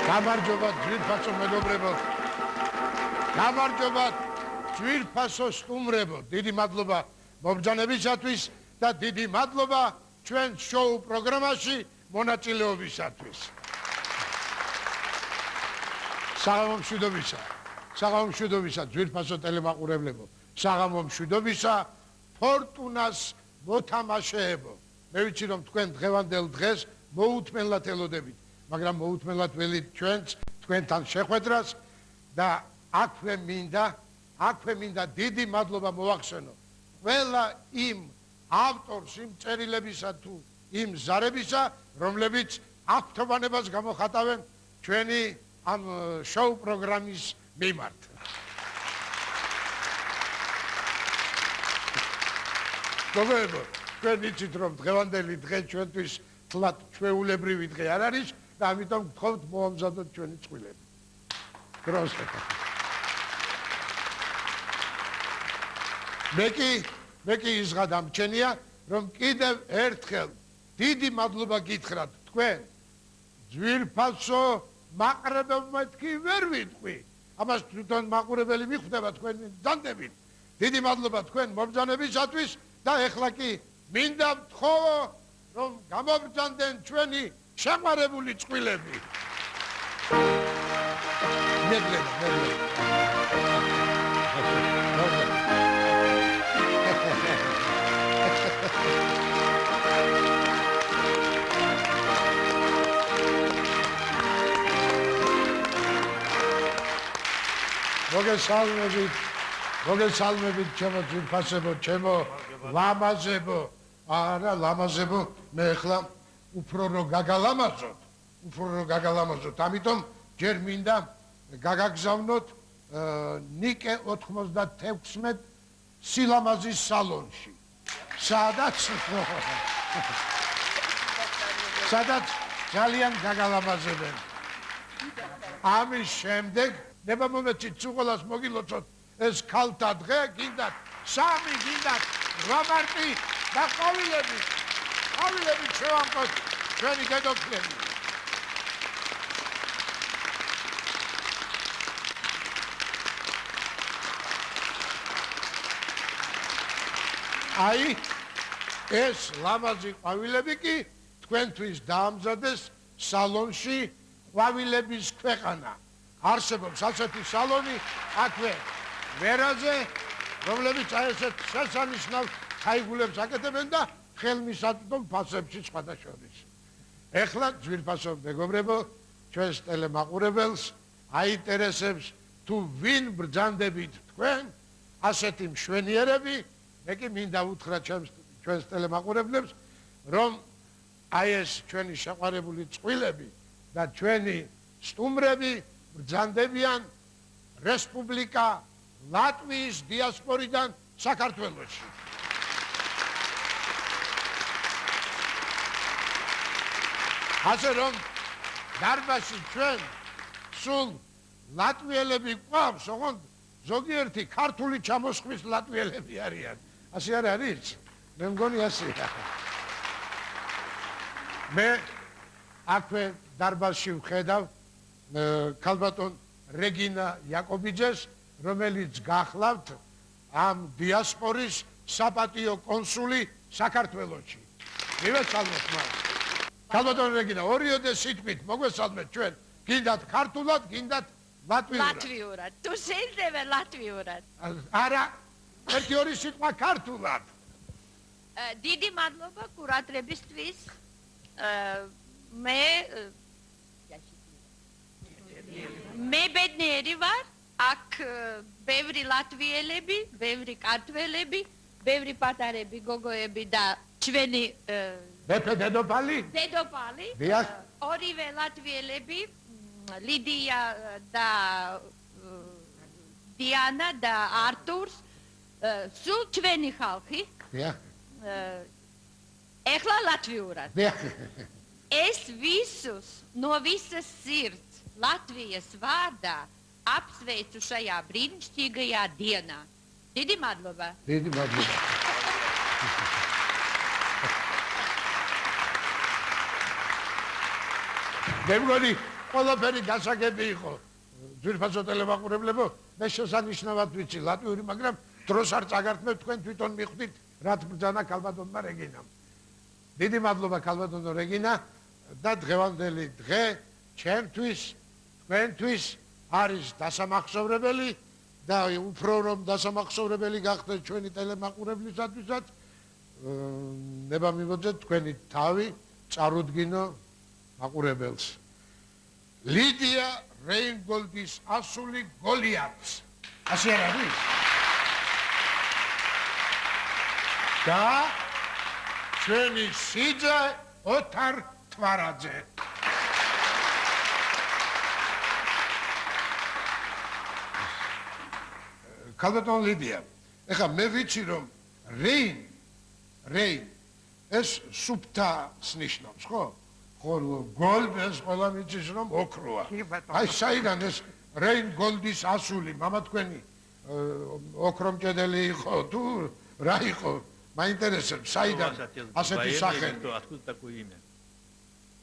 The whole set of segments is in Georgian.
გამარჯობა ძვირფასო მეგობრებო. გამარჯობა ძვირფასო სტუმრებო. დიდი მადლობა მობრძანებისათვის და დიდი მადლობა ჩვენ შოუ პროგრამაში მონაწილეობისათვის. საღამო მშვიდობისა ძვირფასო ტელემაყურებლებო. საღამო მშვიდობისა ფორტუნას მოთამაშეებო. მე ვიცი რომ თქვენ დღევანდელ დღეს მოუთმენლად ელოდებით, მაგრამ მოუთმენლად ველით ჩვენს თქვენთან შეხვედრას და აქვე მინდა დიდი მადლობა მოვახსენო ყველა იმ ავტორს, იმ წერილებისა თუ იმ ზარებისა, რომლებიც აღფრთოვანებას გამოხატავენ ჩვენი ამ შოუ პროგრამის მიმართ. მოგებო, თქვენ იცით რომ დღევანდელი დღე ჩვენთვის თლად ჩვეულებრივი დღე არ არის და ამიტომ გთხოვთ მოამზადოთ ჩვენი წყვილები. დროსეთ. მე კი ის გადამჩენია რომ კიდევ ერთხელ დიდი მადლობა გითხრათ თქვენ ძვირფასო მაყურებელმა თქვი ვერ ვიტყვი. ამას თვითონ მაყურებელი მიხვდება თქვენი დანდებით. დიდი მადლობა თქვენ მობრძანებისათვის და ეხლა კი მინდა ვთხოვო რომ გამობრძანდნენ ჩვენი შეყვარებული წყვილები. მოგესალმებით ჩემო ძვირფასებო, ჩემო ლამაზებო. არა ლამაზებო, მე ახლა უფრო რო გაგალამაზოთ, ამიტომ ჯერ მინდა გაგაგზავნოთ ნიკე 96 სილამაზის სალონში. სადაც ძალიან გაგალამაზებენ. ამის შემდეგ ნება მომეცით სულ მოგილოცოთ ეს ქალთა დღე, გინდათ 3, გინდათ 8 მარტი და ყვავილები შევამყოთ ჩვენი დედოფლები. აი ეს ლამაზი ყვავილები კი თქვენთვის დაამზადეს სალონში ყვავილების ქვეყანა. არსებობს ასეთი სალონი აქვე ვერაზე, რომლებიც აი ესეთ შესანიშნავ ხაიგულებს აკეთებენ და ხელმისაწვდომ ფასებში სხვადასხვა. ეხლა ძვირფასო მეგობრებო, ჩვენს ტელემაყურებელს აინტერესებს თუ ვინ ბრძანდებით თქვენ ასეთი მშვენიერები. მე კი მინდა უთხრა ჩვენს ტელემაყურებლებს რომ აი ეს ჩვენი შეყვარებული წყვილები და ჩვენი სტუმრები ბრძანდებიან რესპუბლიკა ლატვიის დიასპორიდან საქართველოში. ასე რომ დარბაზში ჩვენ სულ ლატვიელები გვყავს, ოღონდ ზოგიერთი ქართული ჩამოსხვის ლატვიელები არიან. ასე არ არის? მე მგონი ასეა. მე აქვე დარბაზში ვხედავ ქალბატონ რეგინა იაკობიძეს, რომელიც გახლავთ ამ დიასპორის საპატიო კონსული საქართველოში. მივესალმოთ მას. ქალბატონ რეგინა, ორიოდე სიტყვით მოგესალმეთ ჩვენ. გინდათ ქართულად, გინდათ ლატვიურად. თუ შეიძლება ლატვიურად. არა, ერთი ორი სიტყვა ქართულად. დიდი მადლობა კურატორებისთვის. მე ბედნიერი ვარ, აქ ბევრი ლატვიელები, ბევრი ქართველები, ბევრი პატარები, გოგოები და ჩვენი მეფე დედოფალი. ორივე ლატვიელები, ლიდია და დიანა და არტურს, სულ ჩვენი ხალხი. ეხლა ლატვიურად. ეს visus no visas sirds Latvijas vārdā apsveicu šajā brīnišķīgajā dienā. Დიდი მადლობა. დიდი მადლობა. მე მგონი ყველაფერი გასაგები იყო ძვირფასო ტელემაყურებლებო მე შესანიშნავად ვიცი ლატვიური მაგრამ დროს არ წაგართმევ თქვენ თვითონ მიხვდით რაც ბრძანა ქალბატონმა რეგინამ დიდი მადლობა ქალბატონო რეგინა და დღევანდელი დღე ჩემთვის თქვენთვის არის დასამახსოვრებელი და უფრო რომ დასამახსოვრებელი გახდეთ ჩვენი ტელემაყურებლისათვისაც ნება მივოძეთ თქვენი თავი წარუდგინო მაყურებელს ლიდია რეინგოლდის ასული გოლიათს ასე არ არის და ჩვენი სიძე ოთარ თვარაძე ქალბატონ ლიდია ეხლა მე ვიცი რომ რეინ ეს სუფთას ნიშნავს ხო გოლდ ეს ყველა ვიცის რომ ოქროა აი საიდან ეს რეინ გოლდის ასული მამა თქვენი ოქრომჭედელი იყო თუ რა იყო მაინტერესებს საიდან ასეთი სახელი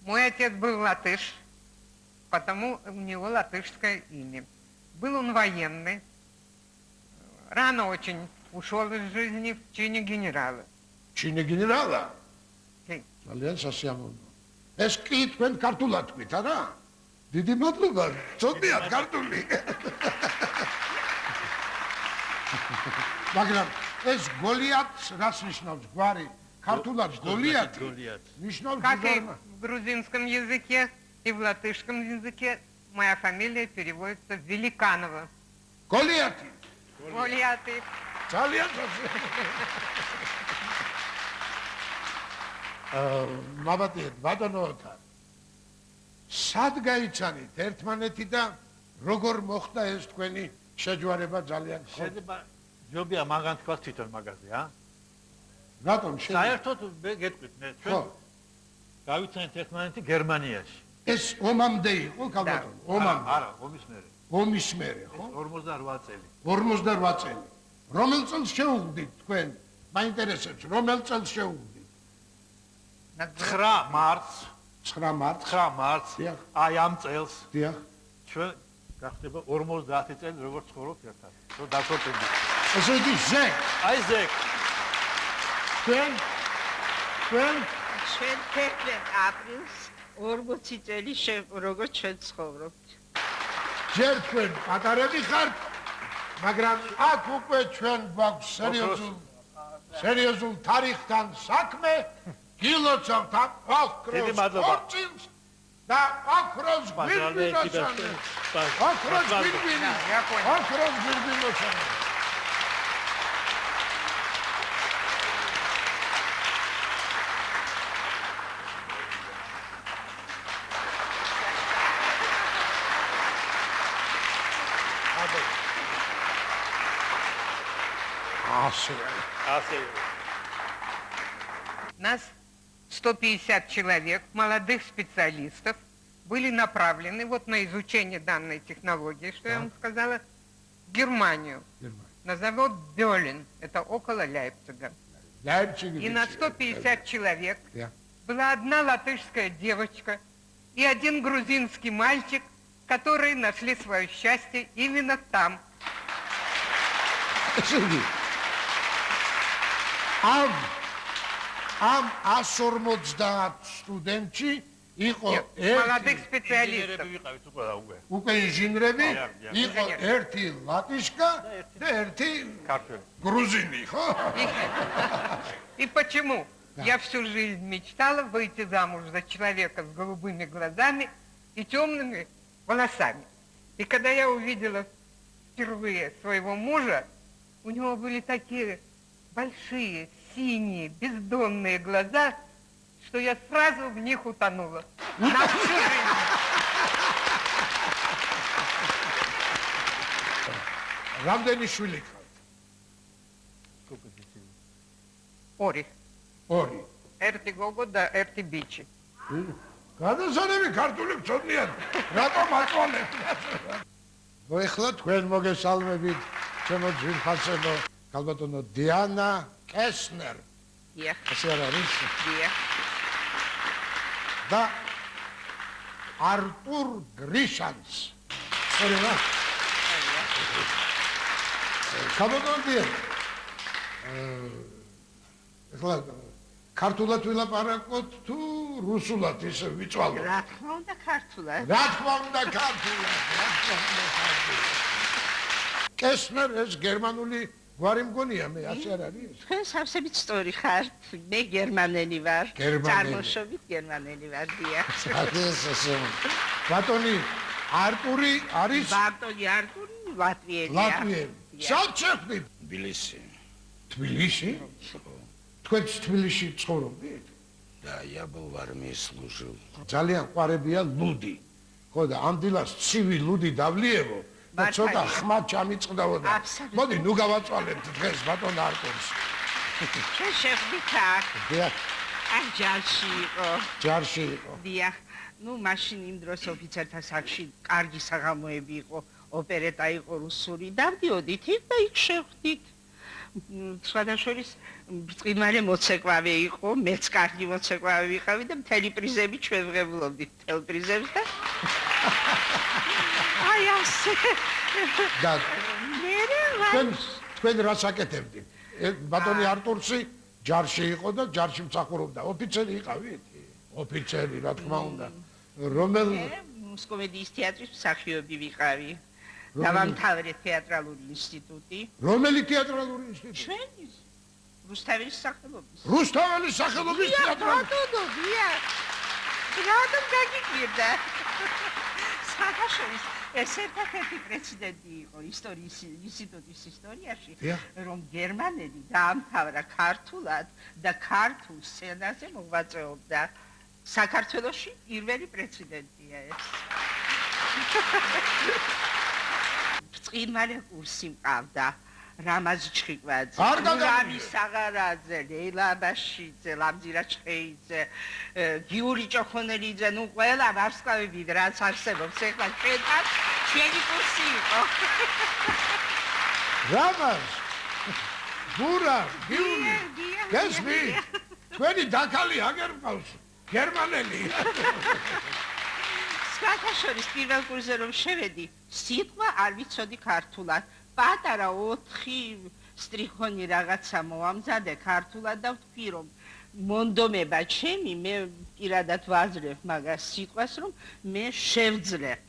Мой отец был латыш, потому у него латышское имя. Был он военный, рано очень ушел из жизни в чине генерала. чине генерала? კი. ძალიან სასიამოვნო. ეს კი თქვენ ქართულად თქვით, არა? დიდი მადლობა, ცოტიათ ქართული. მაგრამ ეს გოლიათს რას ნიშნავს გვარი? ქართულად გოლიათი ნიშნავს Как и ჯდომა. в грузинском языке и в латышском языке моя фамилия переводится Великанова. გოლიათი. Гoliаты. ძალიან სასიამოვნო. მაბატიეთ, ბატონოთა. სად გაიცანით ერთმანეთი და როგორ მოხდა ეს თქვენი შეჯვარება ძალიან ხო? შეიძლება ჯობია მაგან თქვა თვითონ მაგაზე, ა? რატომ შეიძლება? საერთოდ მე გეტყვით, მე ჩვენ გავიცანით ერთმანეთი გერმანიაში. ეს ომამდე იყო, ქალბატონო, ომამდე. არა, ომის მერე. ომის მერე, ხო? 48 წელი. 48 წელი. რომელ წელს შეუგდით თქვენ? მაინტერესებს, რომელ წელს შეუგდით? 9 მარტს, 9 მარტს. 9 მარტს. დიახ. აი ამ წელს დიახ. ჩვენ გახდება 50 წელი როგორც ცხოვრობთ ერთად. რომ დაგვწევდით. ესე იგი ზეკ. აი ზეკ. თქვენ ჩვენ ფერფლ აპრილს 40 წელი როგორც ჩვენ ცხოვრობთ. ჯერ თქვენ პატარები ხართ, მაგრამ აქ უკვე ჩვენ გვაქვს სერიოზულ თარიღთან საქმე, გილოცავთ ოქროს ორწილს და ოქროს გვირგვინოსანი. ოქროს გვირგვინი. ოქროს გვირგვინოსანი. Нас 150 человек, молодых специалистов, были направлены вот на изучение данной технологии, что я вам сказала, в Германию, на завод Бёлен, это около Лейпцига. И на 150 человек была одна латышская девочка и один грузинский мальчик, которые нашли свое счастье именно там. Am 150 სტუდენტში იყო молодых специалистов. უკვე ინჟინრები, იყო ერთი ლატიშკა და ერთი грузини, ხო? И почему? Я всю жизнь мечтала выйти замуж за человека с голубыми глазами и темными волосами. И когда я увидела впервые своего мужа, у него были такие большие, синие, бездонные глаза, что я сразу в них утонула. На всю жизнь. რამდენი შვილი ხართ? ორი. ორი. ერთი გოგო და ერთი ბიჭი. გადასარევი ქართული გწოდნიან. რატომ აწვალებთ? მოეხლა თქვენ მოგესალმებით ჩემო ძვირფასებო ქალბატონო დიანა კესნერ. Дия. ასე არ არის? Дия. და არტურ გრიშანს. ხერა. გამოგონდია. ეხლა ქართულად ვილაპარაკოთ თუ რუსულად ისე ვიწვალოთ? რა თქმა უნდა ქართულად. რა თქმა უნდა ქართულად. კესნერ ეს გერმანული გვარი მგონია მე ასე არ არის? თქვენ სავსებით სწორი ხართ. მე გერმანელი ვარ. გერმანელი. წარმოშობით გერმანელი ვარ, დიახ. ბატონი არტური არის ბატონი არტური ლატვიელია. ლატვიელი. სად შეხვდით? თბილისი. თბილისში? თქვენ თბილისში ცხოვრობდით? Да, я был в армии, служил. ძალიან ყვარებია ლუდი. ხო და ამ დილას ცივი ლუდი დავლიევო და ცოტა ხმა ჩამიწყდაოდა. მოდი ნუ გავაწვალებთ დღეს ბატონ არტურს. ჩვენ შეხვდით აქ. დიახ, აი ჯარში იყო. ჯარში იყო. დიახ. ნუ მაშინ იმ დროს ოფიცერთა სახლში კარგი საღამოები იყო, ოპერეტა იყო რუსული. დავდიოდით იქ და იქ შეხვდით. სხვადასხვა ბრწყინვალე მოცეკვავე იყო, მეც კარგი მოცეკვავე ვიყავი და მთელი პრიზები ჩვენ ვღებულობდით, მთელ პრიზებს და აი ასე. და მე თქვენ რას აკეთებდით? ბატონი არტურსი ჯარში იყო და ჯარში მსახურობდა. ოფიცერი იყავით? ოფიცერი, რა თქმა უნდა. რომელ მოსკოვეთის თეატრის მსახიობი ვიყავი. დავამთავრე თეატრალური ინსტიტუტი. რომელი თეატრალური ინსტიტუტი? ჩვენი რუსთაველის სახელობის. რუსთაველის სახელობის თეატრალური. რატომ გაგიკვირდა? საქართველოს ეს ერთ-ერთი პრეცედენტი იყო ისტორიის ინსტიტუტის ისტორიაში, რომ გერმანელი დაამთავრა ქართულად და ქართულ სცენაზე მოღვაწეობდა. საქართველოში პირველი პრეცედენტია ეს. ბრწყინვალე კურსი მყავდა. რამაზ ჩხიკვაძე, რამი საღარაძე, ლეილა აბაშიძე, ლამძირა ჩხეიძე, გიული ჭოხონელიძე, ნუ ყველა ვარსკვლავები რაც არსებობს ეხლა ჩვენთან ჩვენი კურსი იყო. რამაზ, ბურა, გიული, გესმი, თქვენი დაქალი აგერ მყავს, გერმანელი. საქართველოს პირველ კურსზე რომ შევედი, სიტყვა არ ვიცოდი ქართულად. პატარა 4 სტრიქონი რაღაცა მოამზადე ქართულად და ვთქვი რომ მონდომება ჩემი მე პირადად ვაძლევ მაგას სიტყვას რომ მე შევძლებ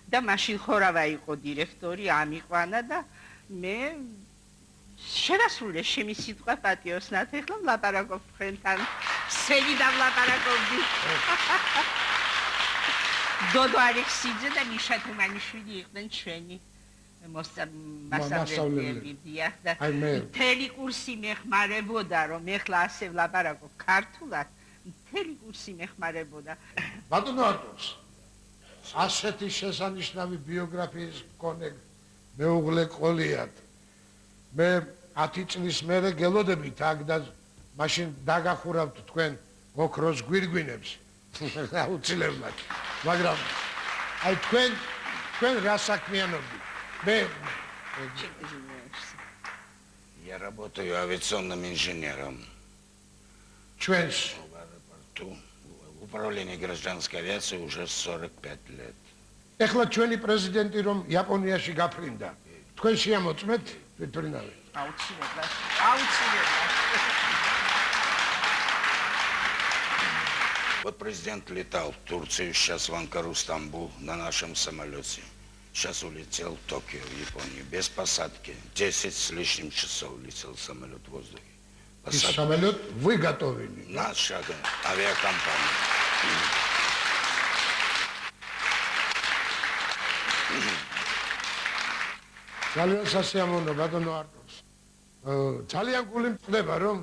და მაშინ ხორავა იყო დირექტორი ამიყვანა და მე შევასრულე შემი სიტყვა პატიოსნად ეხლა ვლაპარაკობ თქვენთან სევიდა ვლაპარაკობდი დოდო ალექსიძე და მიშა თუმანიშვილი იყვნენ ჩვენი მასწავლებლები დიახ და მთელი კურსი მეხმარებოდა რომ ეხლა ასე ვლაპარაკობ ქართულად მთელი კურსი მეხმარებოდა ბატონო არტურს ასეთი შესანიშნავი ბიოგრაფიის მქონე მეუღლე ყოლიათ მე 10 წლის მერე გელოდებით აქ და მაშინ დაგახურავთ თქვენ ოქროს გვირგვინებს აუცილებლად მაგრამ აი თქვენ რა საქმიანობთ Я работаю авиационным инженером. Чвенш? В аэропорту. В управлении гражданской авиации уже 45 лет. Ეხლა ჩვენი პრეზიდენტი რომ იაპონიაში გაფრინდა. თქვენ შეამოწმეთ თვითმფრინავი. აუცილებლად. Вот президент летал в Турцию, сейчас в Анкару, Стамбул на нашем самолете. Сейчас улетел в Токио, в Японию, без посадки. 10 с лишним часов летел самолет в воздухе. И самолет вы готовили? Наша авиакомпания. ძალიან სასიამოვნო ბატონო არტურს. ძალიან გული მწყდება რომ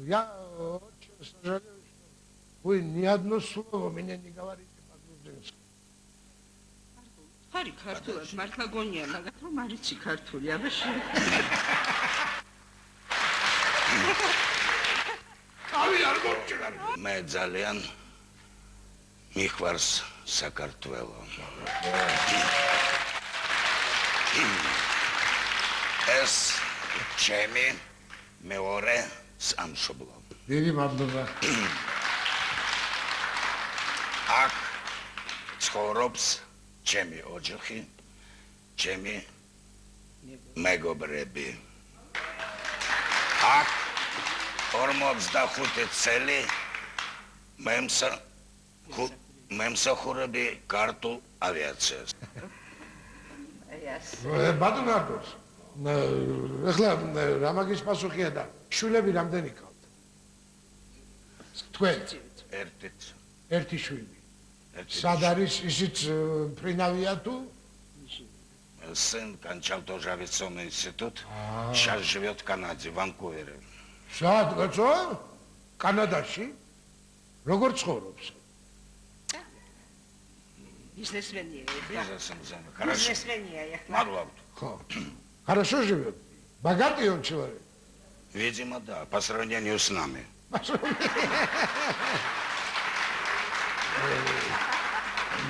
я очень сожалею, что вы ни одно слово меня не говорите по-грузински. ხარი ქართულად მართლა გონია მაგათ რომ არიცი ქართული აბაში ავი არ მოვჭირა მე ძალიან მიხვარს საქართველო ეს ჩემი მეორე სამშობლო დიდი მადლობა აქ ცხოვრობს ჩემი ოჯახი, ჩემი მეგობრები. აქ 45 წელი მემსახურები ქართულ ავიაციას. ბატონო არტურს, ეხლა რა მაგის პასუხია და შვილები რამდენი გყავთ? თქვენ ერთი შვილი. სად არის ისიც ფრინავია თუ? Сын кончал тоже авиационный институт. Сейчас живет в Канаде, в Ванкувере. Сад, кაცო? კანადაში? როგორ ცხოვრობს? Бизнесменია. Бизнесом занимается. Хорошо. Бизнесменია ეხლა. Марлов. ხო. Хорошо живет? Богатый он человек? Видимо, да, по сравнению с нами.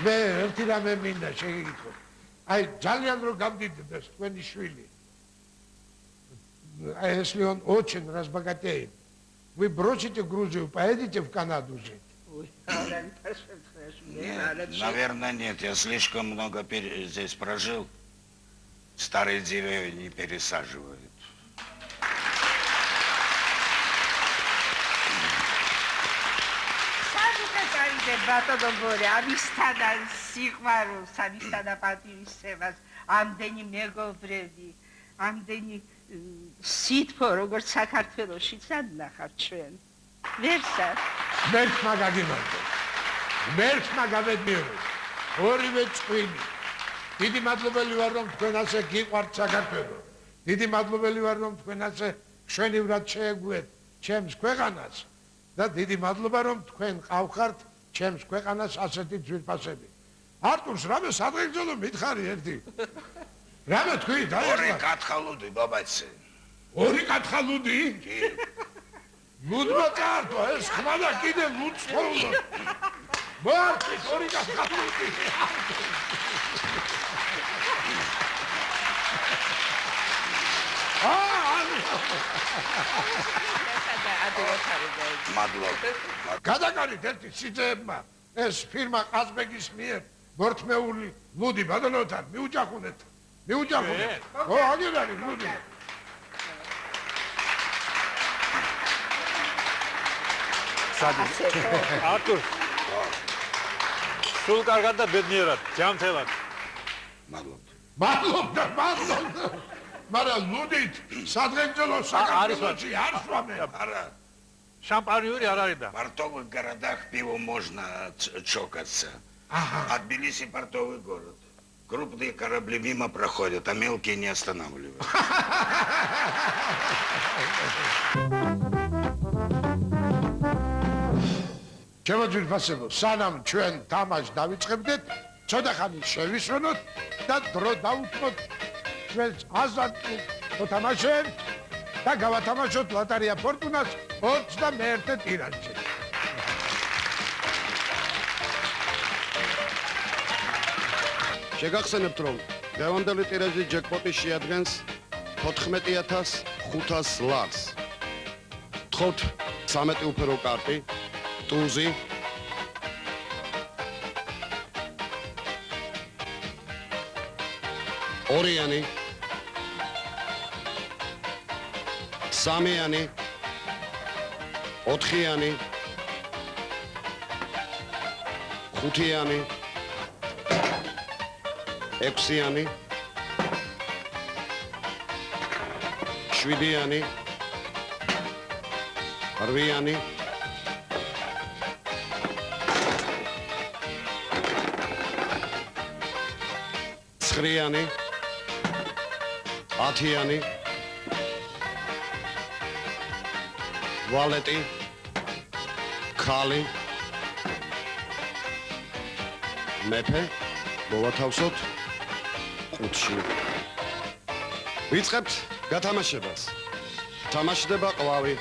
მე ერთი რამე მინდა შეგეკითხო. Ai, ძალიან რო გამდიდდეს თქვენი შვილი. Если он очень разбогатеет, вы бросите Грузию, поедете в Канаду жить? Нет, наверное, нет. Я слишком много здесь прожил. Старые деревья не пересаживают. ბატონო ბორე, ამისთანა სიყვარულს, ამისთანა პატივისცემას, ამდენი მეგობრები, ამდენი სითბო, როგორც საქართველოშიც ადნახავთ ჩვენ. ვერსად. მერქმა გაგიმარჯო. მერქმა გამედმიეროს. ორივე წვილი. დიდი მადლობელი ვარ, რომ თქვენ ასე გიყვართ საქართველო. დიდი მადლობელი ვარ, რომ თქვენ ასე მშვენივრად შეეგუეთ ჩემს ქვეყანას და დიდი მადლობა, რომ თქვენ ყავხართ ჩემს ქვეყანას ასეთი ძვირფასები. არტურს რამე სადღეგრძელო მითხარი ერთი. რამე თქვი და ორი კათხალუდი, ბაბაცი. ორი კათხალუდი? კი. ლუდმა წართო, ეს ხმა და კიდე ლუდწხოვლო. მარტი ორი კათხალუდი. გადაკარით ერთი სიძეებმა ეს ფირმა ყაზბეგის მიერ მორთმეული ლუდი ბატონოთან მიუჯახუნეთ. ო, აგერ არის ლუდი. არტურ სულ კარგად და ბედნიერად, ჯანმრთელად. მადლობა. მაგრამ ლუდით სადღეგრძელო საქართველოში არ შვამენ. არა. Шампаньюри არ არის და. В портовых городах пиво можно чокаться. А Тбилиси портовый город. Крупные корабли мимо проходят, а мелкие не останавливают. ჩემო ძვირფასებო, სანამ ჩვენ თამაშს დავიწყებდეთ, ცოტა ხანი შევისვენოთ და დრო დავუთმოთ ჩვენს აზარტულ მოთამაშეებს და გავათამაშოთ ლოტარია ფორტუნას 21 ტირაჟში. შეგახსენებთ, რომ დღევანდელი ტირაჟის ჯეკპოტი შეადგენს 14500 ლარს. გთხოვთ 13 უფერო კარტი, ტუზი, ორიანი, სამიანი, ოთხიანი, ხუთიანი, ექვსიანი, შვიდიანი, რვიანი, ცხრიანი, ათიანი, ვალეტი, ქალი, მეფე, მოვათავსოთ ყუთში. ვიწყებთ გათამაშებას. თამაშდება ყვავი.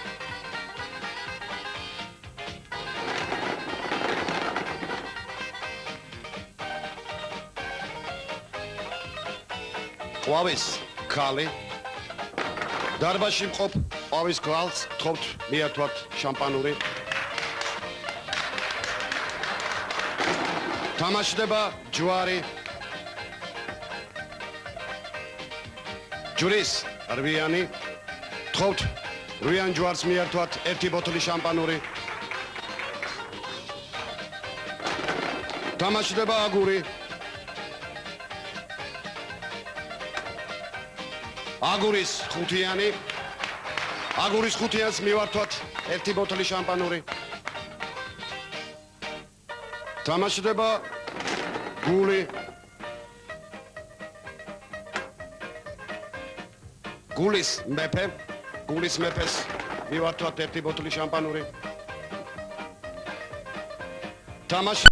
ყვავის ქალი. დარბაზში მყოფ ყვავის ქალს გთხოვთ მიართვათ შამპანური. თამაშდება ჯვარი. ჯვრის რვიანი. თხოვთ რვიან ჯვარს მიართვათ ერთი ბოთლი შამპანური. თამაშდება აგური. აგურის ხუთიანი. აგურის ხუთიანს მივართვათ ერთი ბოთლი შამპანური. თამაშდება გული. გულის მეფე. გულის მეფეს მივართვათ ერთი ბოთლი შამპანური. თამაშ